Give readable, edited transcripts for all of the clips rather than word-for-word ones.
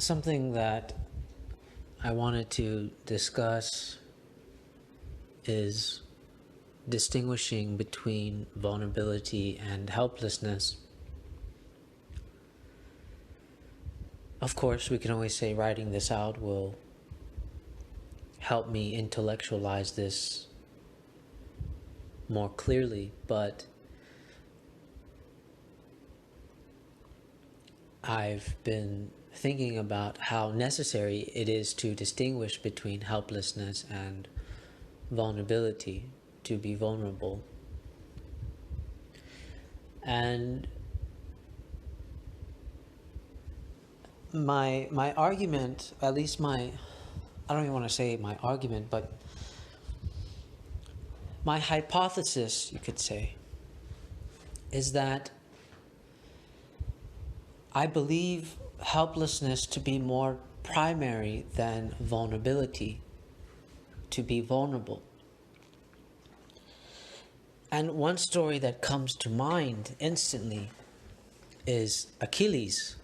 Something that I wanted to discuss is distinguishing between vulnerability and helplessness. Of course, we can always say writing this out will help me intellectualize this more clearly, but I've been thinking about how necessary it is to distinguish between helplessness and vulnerability, to be vulnerable. And my argument, at least I don't even want to say my argument, but my hypothesis, you could say, is that I believe helplessness to be more primary than vulnerability, to be vulnerable. And one story that comes to mind instantly is Achilles,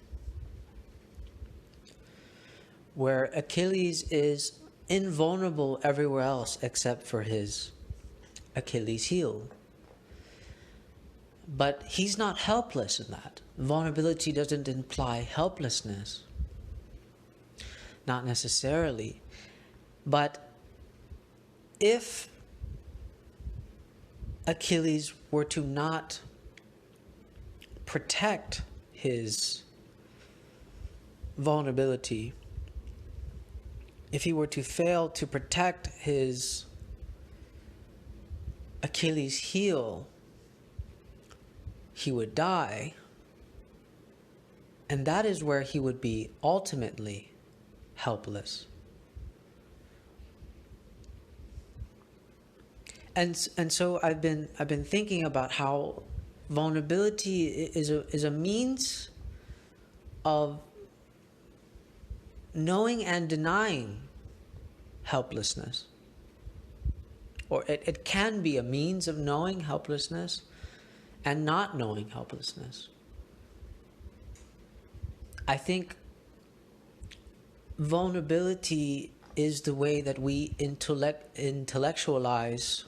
where Achilles is invulnerable everywhere else except for his Achilles heel. But he's not helpless in that. Vulnerability doesn't imply helplessness. Not necessarily. But if Achilles were to not protect his vulnerability, if he were to fail to protect his Achilles heel, he would die, and that is where he would be ultimately helpless. And so I've been thinking about how vulnerability is a means of knowing and denying helplessness. Or it can be a means of knowing helplessness and not knowing helplessness. I think vulnerability is the way that we intellectualize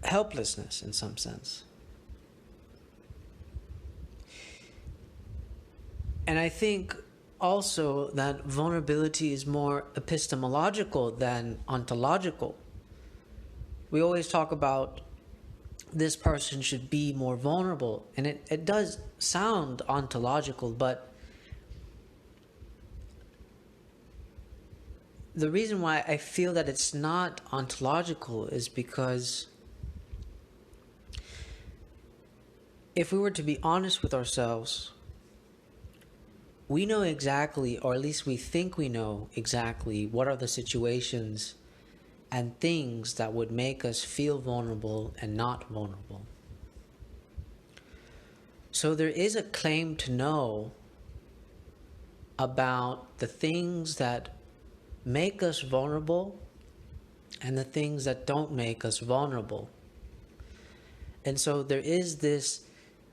helplessness in some sense. And I think also that vulnerability is more epistemological than ontological. We always talk about this person should be more vulnerable, and it does sound ontological, but the reason why I feel that it's not ontological is because if we were to be honest with ourselves, we know exactly, or at least we think we know exactly, what are the situations and things that would make us feel vulnerable and not vulnerable. So there is a claim to know about the things that make us vulnerable and the things that don't make us vulnerable. And so there is this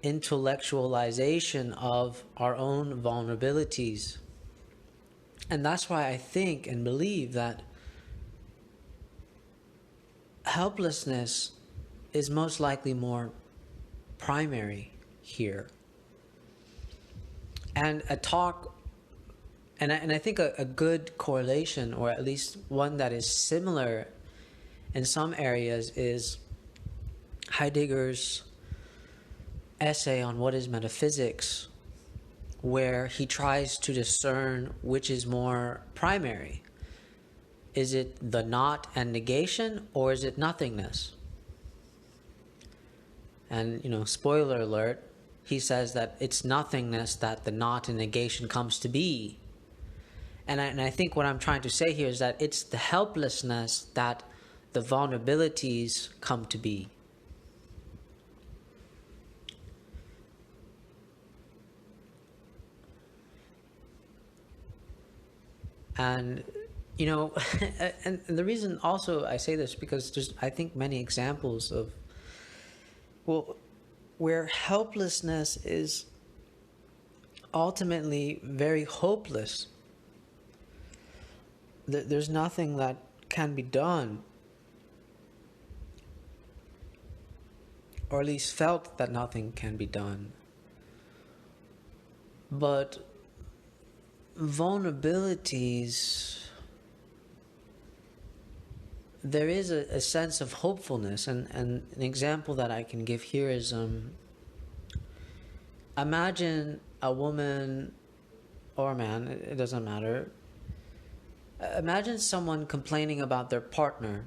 intellectualization of our own vulnerabilities. And that's why I think and believe that helplessness is most likely more primary here. And I think a good correlation, or at least one that is similar in some areas, is Heidegger's essay on what is metaphysics, where he tries to discern which is more primary. Is it the not and negation, or is it nothingness? And, spoiler alert, he says that it's nothingness that the not and negation comes to be. And I think what I'm trying to say here is that it's the helplessness that the vulnerabilities come to be. And and the reason also I say this, because there's, I think, many examples of, where helplessness is ultimately very hopeless. There's nothing that can be done, or at least felt that nothing can be done. But vulnerabilities, there is a sense of hopefulness, and an example that I can give here is imagine a woman or a man, it doesn't matter. Imagine someone complaining about their partner,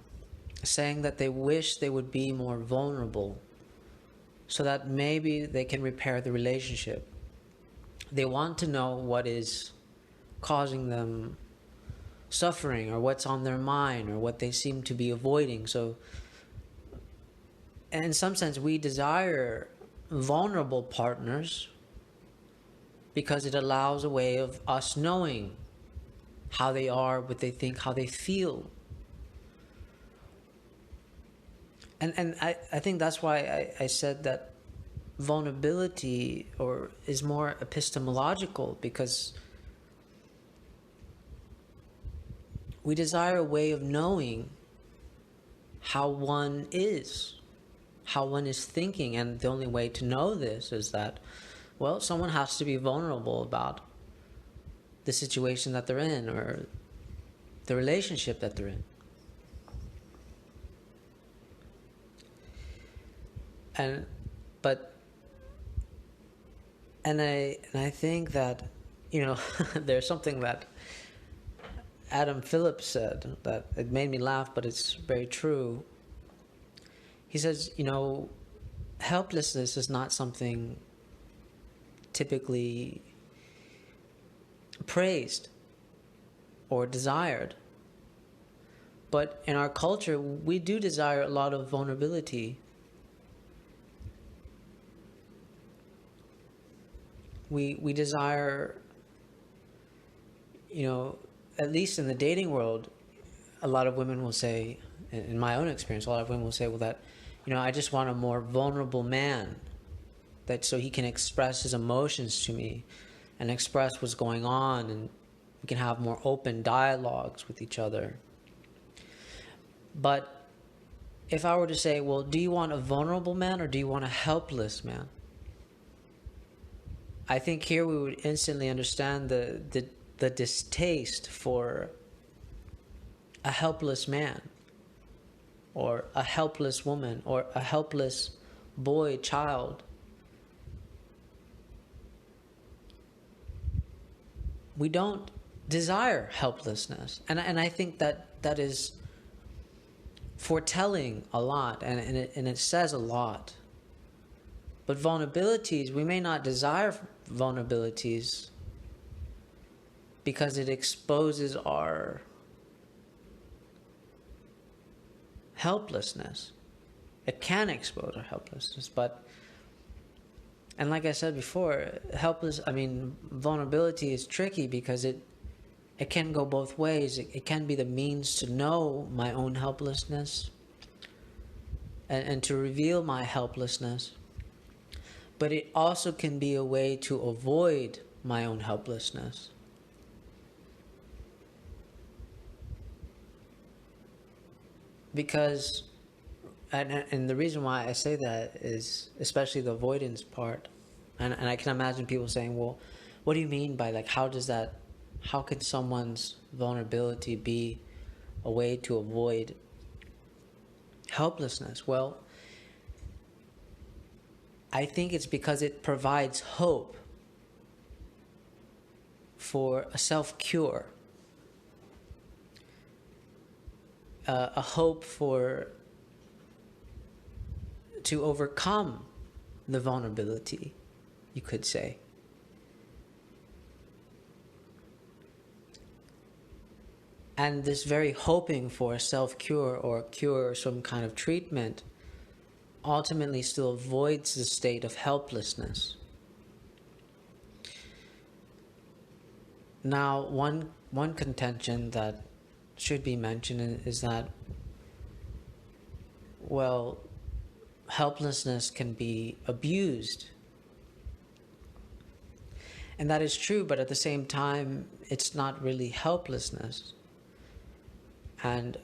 saying that they wish they would be more vulnerable so that maybe they can repair the relationship. They want to know what is causing them suffering, or what's on their mind, or what they seem to be avoiding. So in some sense, we desire vulnerable partners because it allows a way of us knowing how they are, what they think, how they feel. And I think that's why I said that vulnerability is more epistemological, because we desire a way of knowing how one is thinking, and the only way to know this is that, well, someone has to be vulnerable about the situation that they're in, or the relationship that they're in. And I think that, there's something that Adam Phillips said that it made me laugh, but it's very true. He says, helplessness is not something typically praised or desired. But in our culture, we do desire a lot of vulnerability. We desire, at least in the dating world, a lot of women will say, in my own experience, a lot of women will say, well, that, I just want a more vulnerable man, that so he can express his emotions to me and express what's going on, and we can have more open dialogues with each other. But if I were to say, well, do you want a vulnerable man or do you want a helpless man? I think here we would instantly understand the distaste for a helpless man, or a helpless woman, or a helpless boy, child. We don't desire helplessness. And I think that is foretelling a lot, and it says a lot. But vulnerabilities, we may not desire vulnerabilities because it exposes our helplessness. It can expose our helplessness, and like I said before, vulnerability is tricky because it can go both ways. It can be the means to know my own helplessness and to reveal my helplessness. But it also can be a way to avoid my own helplessness. Because, and the reason why I say that is especially the avoidance part. And I can imagine people saying, well, what do you mean by, like, how can someone's vulnerability be a way to avoid helplessness? Well, I think it's because it provides hope for a self-cure, a hope to overcome the vulnerability, you could say. And this very hoping for a self-cure or a cure or some kind of treatment ultimately still avoids the state of helplessness. Now, one contention that should be mentioned is that, well, helplessness can be abused. And that is true, but at the same time, it's not really helplessness. And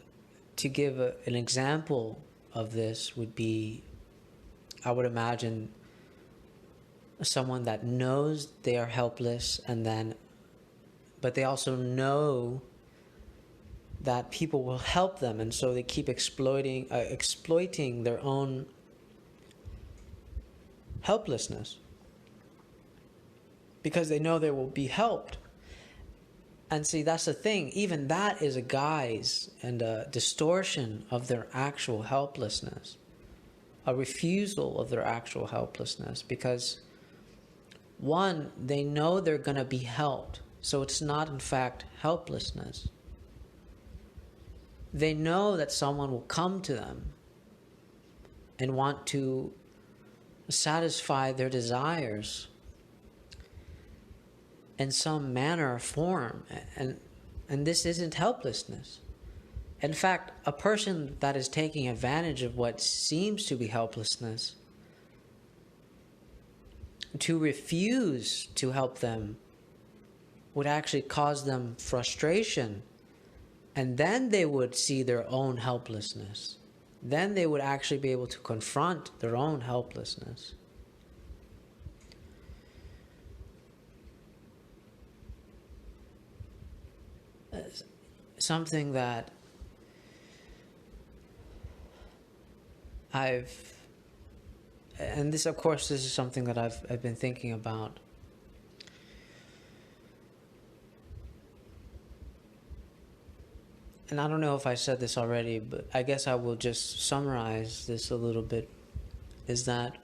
to give an example of this would be, I would imagine someone that knows they are helpless, but they also know that people will help them, and so they keep exploiting their own helplessness because they know they will be helped. And see, that's the thing, even that is a guise and a distortion of their actual helplessness, a refusal of their actual helplessness, because one, they know they're going to be helped, so it's not in fact helplessness. They know that someone will come to them and want to satisfy their desires in some manner or form, and this isn't helplessness. In fact, a person that is taking advantage of what seems to be helplessness, to refuse to help them would actually cause them frustration, and then they would see their own helplessness. Then they would actually be able to confront their own helplessness. Something that and this, of course, this is something that I've been thinking about. And I don't know if I said this already, but I guess I will just summarize this a little bit, is that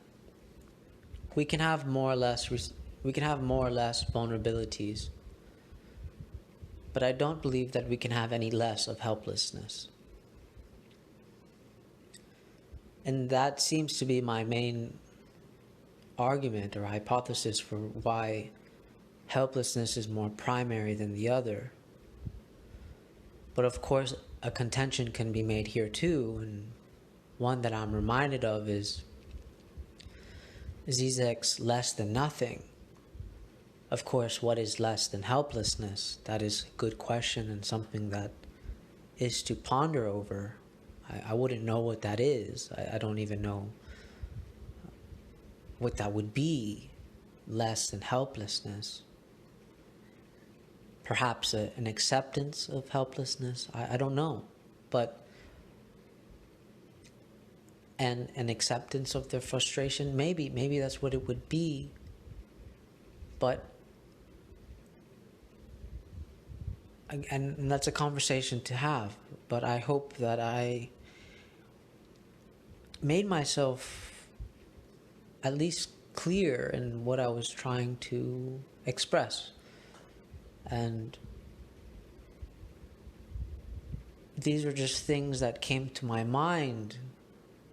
we can have more or less vulnerabilities, but I don't believe that we can have any less of helplessness. And that seems to be my main argument or hypothesis for why helplessness is more primary than the other. But of course, a contention can be made here too, and one that I'm reminded of is Zizek's less than nothing. Of course, what is less than helplessness? That is a good question and something that is to ponder over. I wouldn't know what that is. I don't even know what that would be, less than helplessness. Perhaps an acceptance of helplessness. I don't know. But an acceptance of their frustration, maybe that's what it would be. But and that's a conversation to have. But I hope that I made myself at least clear in what I was trying to express. And these are just things that came to my mind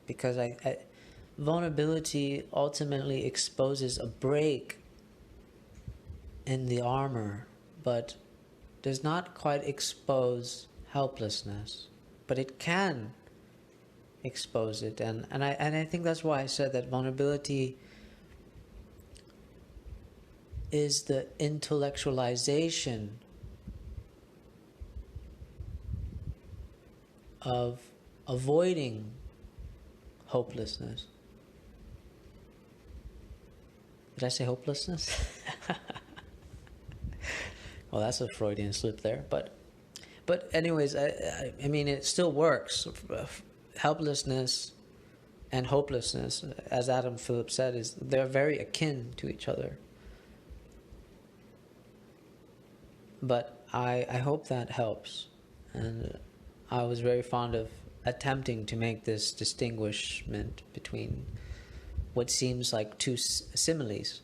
because vulnerability ultimately exposes a break in the armor, but does not quite expose helplessness, but it can expose it. And I think that's why I said that vulnerability is the intellectualization of avoiding hopelessness. Did I say hopelessness? Well, that's a Freudian slip there. But anyways, I mean, it still works. Helplessness and hopelessness, as Adam Phillips said, they're very akin to each other. But I hope that helps. And I was very fond of attempting to make this distinguishment between what seems like two similes,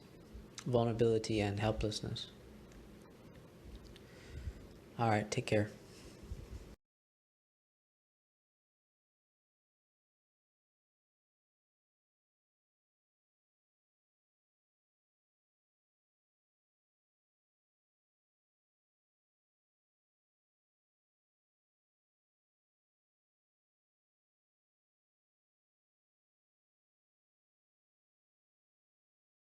vulnerability and helplessness. All right, take care.